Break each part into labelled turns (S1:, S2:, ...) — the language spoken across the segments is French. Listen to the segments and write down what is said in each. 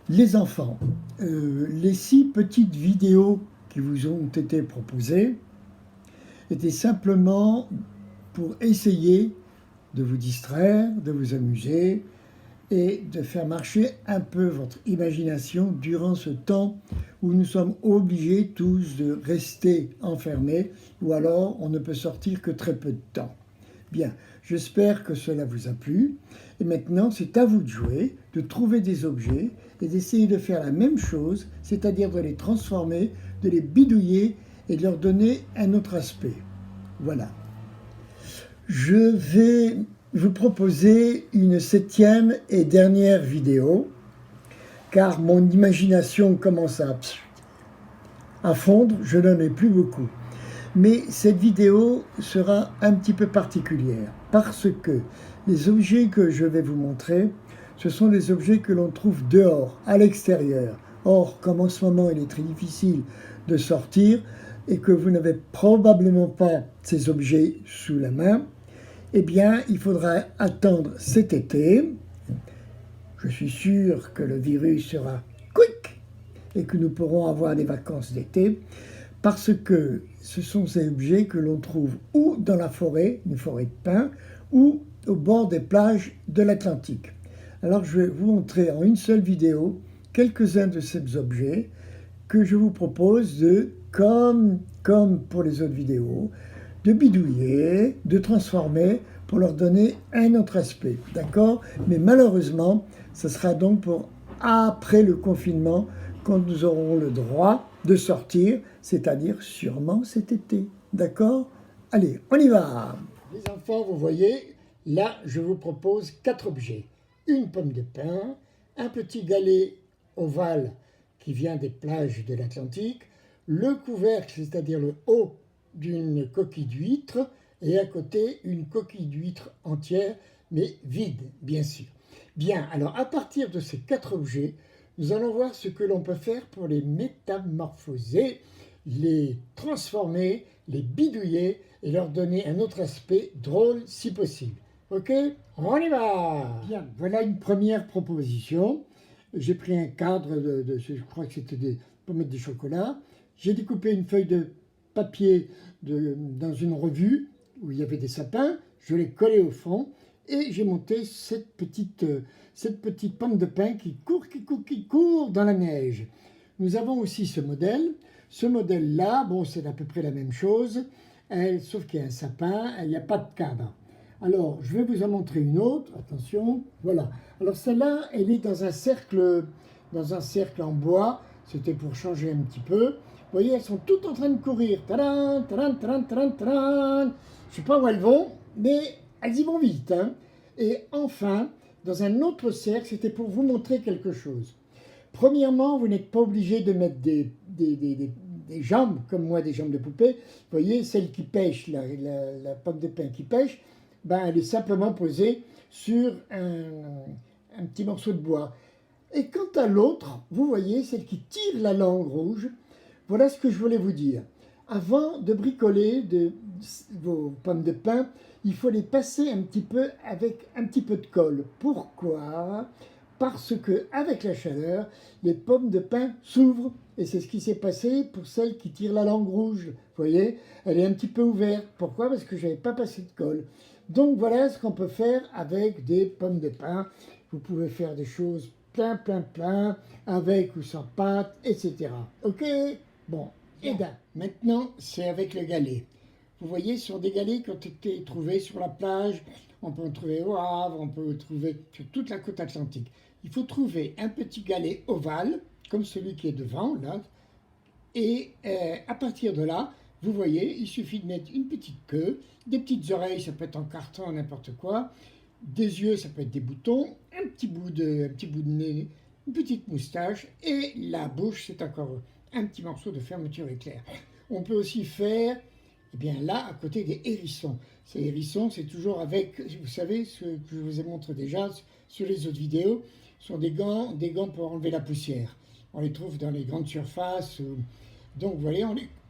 S1: Les enfants, les 6 petites vidéos qui vous ont été proposées étaient simplement pour essayer de vous distraire, de vous amuser et de faire marcher un peu votre imagination durant ce temps où nous sommes obligés tous de rester enfermés ou alors on ne peut sortir que très peu de temps. Bien, j'espère que cela vous a plu. Et maintenant, c'est à vous de jouer, de trouver des objets et d'essayer de faire la même chose, c'est-à-dire de les transformer, de les bidouiller et de leur donner un autre aspect. Voilà. Je vais vous proposer une 7e et dernière vidéo, car mon imagination commence à fondre, je n'en ai plus beaucoup. Mais cette vidéo sera un petit peu particulière parce que les objets que je vais vous montrer, ce sont des objets que l'on trouve dehors, à l'extérieur. Or, comme en ce moment il est très difficile de sortir et que vous n'avez probablement pas ces objets sous la main, eh bien, il faudra attendre cet été. Je suis sûr que le virus sera quick et que nous pourrons avoir des vacances d'été, parce que ce sont ces objets que l'on trouve ou dans la forêt, une forêt de pins, ou au bord des plages de l'Atlantique. Alors je vais vous montrer en une seule vidéo quelques-uns de ces objets que je vous propose de, comme pour les autres vidéos, de bidouiller, de transformer pour leur donner un autre aspect. D'accord? Mais malheureusement, ce sera donc pour après le confinement, quand nous aurons le droit de sortir, c'est-à-dire sûrement cet été. D'accord? Allez, on y va! Les enfants, vous voyez, là, je vous propose 4 objets. Une pomme de pin, un petit galet ovale qui vient des plages de l'Atlantique, le couvercle, c'est-à-dire le haut d'une coquille d'huître, et à côté, une coquille d'huître entière, mais vide, bien sûr. Bien, alors à partir de ces 4 objets, nous allons voir ce que l'on peut faire pour les métamorphoser, les transformer, les bidouiller et leur donner un autre aspect drôle si possible. Ok? On y va! Bien, voilà une première proposition. J'ai pris un cadre je crois que c'était des pommettes de chocolat. J'ai découpé une feuille de papier dans une revue où il y avait des sapins. Je l'ai collé au fond et j'ai monté cette petite pomme de pin qui court dans la neige. Nous avons aussi ce modèle. Ce modèle-là, bon, c'est à peu près la même chose, sauf qu'il y a un sapin, il n'y a pas de cadre. Alors, je vais vous en montrer une autre. Attention, voilà. Alors celle-là, elle est dans un cercle en bois. C'était pour changer un petit peu. Vous voyez, elles sont toutes en train de courir. Tadam, tadam, tadam, tadam, tadam. Je ne sais pas où elles vont, mais elles y vont vite. Hein. Et enfin, dans un autre cercle, c'était pour vous montrer quelque chose. Premièrement, vous n'êtes pas obligé de mettre des jambes, comme moi, des jambes de poupée. Vous voyez, celle qui pêche, la pomme de pin qui pêche, ben, elle est simplement posée sur un petit morceau de bois. Et quant à l'autre, vous voyez, celle qui tire la langue rouge, voilà ce que je voulais vous dire. Avant de bricoler vos pommes de pin, il faut les passer un petit peu avec un petit peu de colle. Pourquoi? Parce que avec la chaleur, les pommes de pin s'ouvrent. Et c'est ce qui s'est passé pour celle qui tire la langue rouge. Vous voyez, elle est un petit peu ouverte. Pourquoi? Parce que je n'avais pas passé de colle. Donc voilà ce qu'on peut faire avec des pommes de pin. Vous pouvez faire des choses plein, avec ou sans pâte, etc. Ok? Bon, et bien, maintenant, c'est avec le galet. Vous voyez, ce sont des galets qui ont été trouvés sur la plage. On peut en trouver au Havre, on peut en trouver sur toute la côte atlantique. Il faut trouver un petit galet ovale, comme celui qui est devant, là. Et à partir de là, vous voyez, il suffit de mettre une petite queue, des petites oreilles, ça peut être en carton, n'importe quoi, des yeux, ça peut être des boutons, un petit bout de nez, une petite moustache, et la bouche, c'est encore un petit morceau de fermeture éclair. On peut aussi faire, eh bien là, à côté des hérissons. Ces hérissons, c'est toujours avec, vous savez, ce que je vous ai montré déjà sur les autres vidéos, sont des gants pour enlever la poussière. On les trouve dans les grandes surfaces. Donc, vous voyez,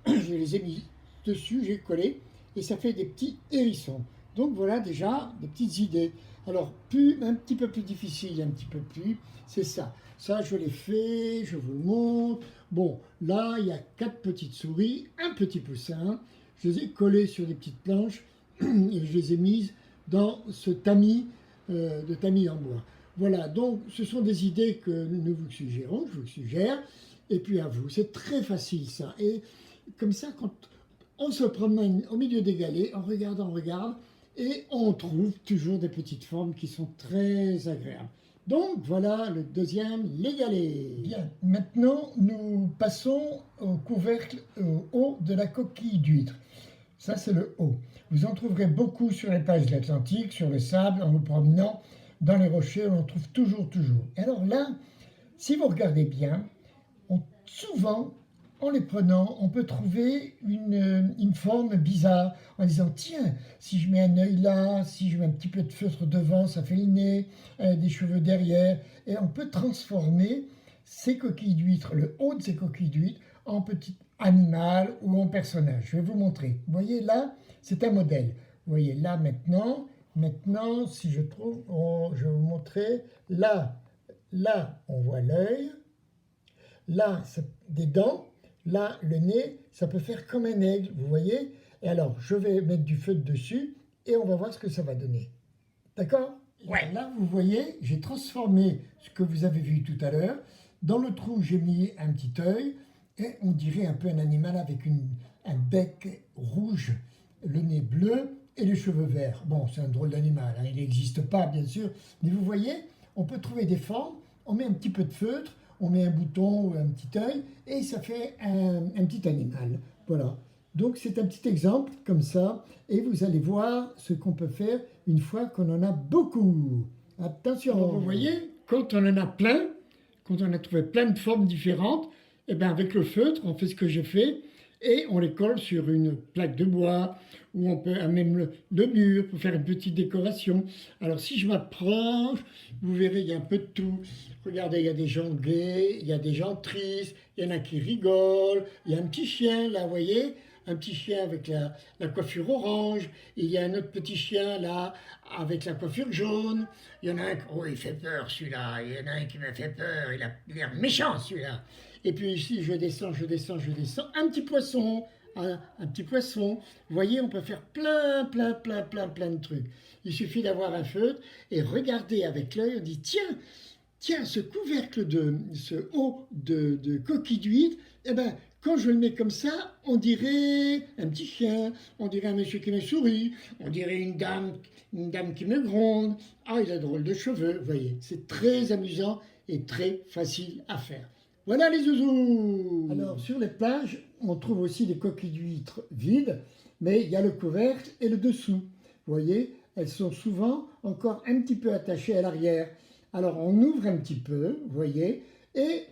S1: je les ai mis dessus, j'ai collé, et ça fait des petits hérissons. Donc, voilà déjà des petites idées. Alors, un petit peu plus difficile, un petit peu plus, c'est ça. Ça, je l'ai fait, je vous le montre. Bon, là, il y a 4 petites souris, un petit poussin. Je les ai collées sur des petites planches et je les ai mises dans ce tamis de tamis en bois. Voilà, donc ce sont des idées que nous vous suggérons, je vous suggère, et puis à vous. C'est très facile ça. Et comme ça, quand on se promène au milieu des galets, on regarde, et on trouve toujours des petites formes qui sont très agréables. Donc voilà le deuxième, les galets. Bien, maintenant nous passons au couvercle, au haut de la coquille d'huître. Ça, c'est le haut. Vous en trouverez beaucoup sur les plages de l'Atlantique, sur le sable, en vous promenant dans les rochers, on en trouve toujours. Et alors là, si vous regardez bien, souvent, en les prenant, on peut trouver une forme bizarre, en disant, tiens, si je mets un œil là, si je mets un petit peu de feutre devant, ça fait le nez, des cheveux derrière, et on peut transformer ces coquilles d'huîtres, le haut de ces coquilles d'huîtres, en petit animal ou en personnage. Je vais vous montrer. Vous voyez là, c'est un modèle. Vous voyez là maintenant, si je trouve, je vais vous montrer. Là, on voit l'œil. Là, c'est des dents. Là, le nez, ça peut faire comme un aigle, vous voyez? Et alors, je vais mettre du feutre dessus et on va voir ce que ça va donner. D'accord? Ouais. Là, vous voyez, j'ai transformé ce que vous avez vu tout à l'heure. Dans le trou, j'ai mis un petit œil et on dirait un peu un animal avec un bec rouge, le nez bleu et les cheveux verts. Bon, c'est un drôle d'animal, hein, il n'existe pas, bien sûr. Mais vous voyez, on peut trouver des formes, on met un petit peu de feutre, on met un bouton ou un petit œil et ça fait un petit animal. Voilà. Donc c'est un petit exemple comme ça et vous allez voir ce qu'on peut faire une fois qu'on en a beaucoup. Attention. Alors, vous voyez, quand on en a plein, quand on a trouvé plein de formes différentes, et bien avec le feutre, on fait ce que j'ai fait et on les colle sur une plaque de bois ou on peut même le mur pour faire une petite décoration. Alors si je m'approche, vous verrez, il y a un peu de tout. Regardez, il y a des gens gays, il y a des gens tristes, il y en a qui rigolent, il y a un petit chien là, vous voyez, un petit chien avec la coiffure orange, il y a un autre petit chien là avec la coiffure jaune, il y en a un, oh il fait peur celui-là, il y en a un qui m'a fait peur, il a l'air méchant celui-là. Et puis ici je descends, un petit poisson, un petit poisson. Vous voyez, on peut faire plein de trucs. Il suffit d'avoir un feutre et regarder avec l'œil, on dit tiens, ce couvercle ce haut de coquille d'huître, eh ben, quand je le mets comme ça, on dirait un petit chien, on dirait un monsieur qui me sourit, on dirait une dame qui me gronde. Ah, il a drôle de cheveux, vous voyez. C'est très amusant et très facile à faire. Voilà les zouzous. Alors, sur les plages, on trouve aussi des coquilles d'huîtres vides, mais il y a le couvercle et le dessous. Vous voyez, elles sont souvent encore un petit peu attachées à l'arrière. Alors on ouvre un petit peu, vous voyez, et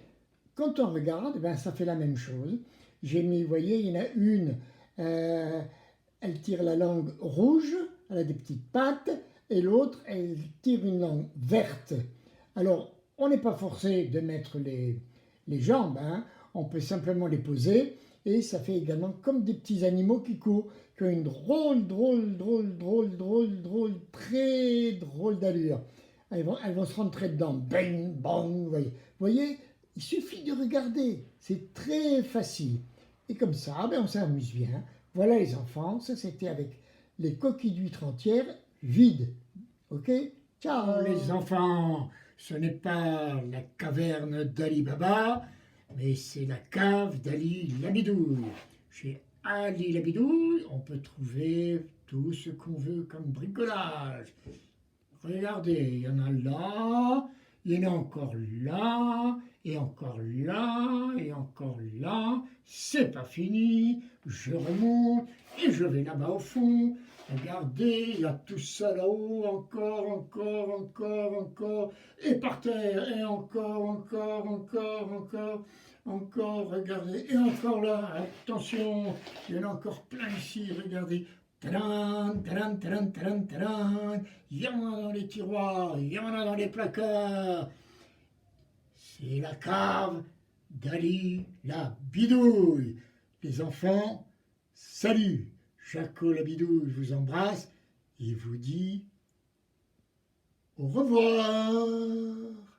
S1: quand on regarde, ben, ça fait la même chose. J'ai mis, vous voyez, il y en a une, elle tire la langue rouge, elle a des petites pattes, et l'autre, elle tire une langue verte. Alors, on n'est pas forcé de mettre les jambes, hein, on peut simplement les poser, et ça fait également comme des petits animaux qui courent, qui ont une très drôle d'allure. Elles vont se rentrer dedans. Bang, bang, vous voyez. Vous voyez, il suffit de regarder. C'est très facile. Et comme ça, ben, on s'amuse bien. Voilà les enfants. Ça, c'était avec les coquilles d'huîtres entières vides. OK? Ciao les enfants. Ce n'est pas la caverne d'Ali Baba, mais c'est la cave d'Ali Labidouille. Chez Ali Labidouille, on peut trouver tout ce qu'on veut comme bricolage. Regardez, il y en a là, il y en a encore là, et encore là, et encore là. C'est pas fini. Je remonte et je vais là-bas au fond. Regardez, il y a tout ça là-haut, encore, et par terre, et encore, regardez, et encore là, attention, il y en a encore plein ici, regardez. Tadam, tadam, tadam, tadam, tadam. Il y en a dans les tiroirs, il y en a dans les placards. C'est la cave d'Ali la Bidouille. Les enfants, salut. Jaco la Bidouille vous embrasse et vous dit Au revoir.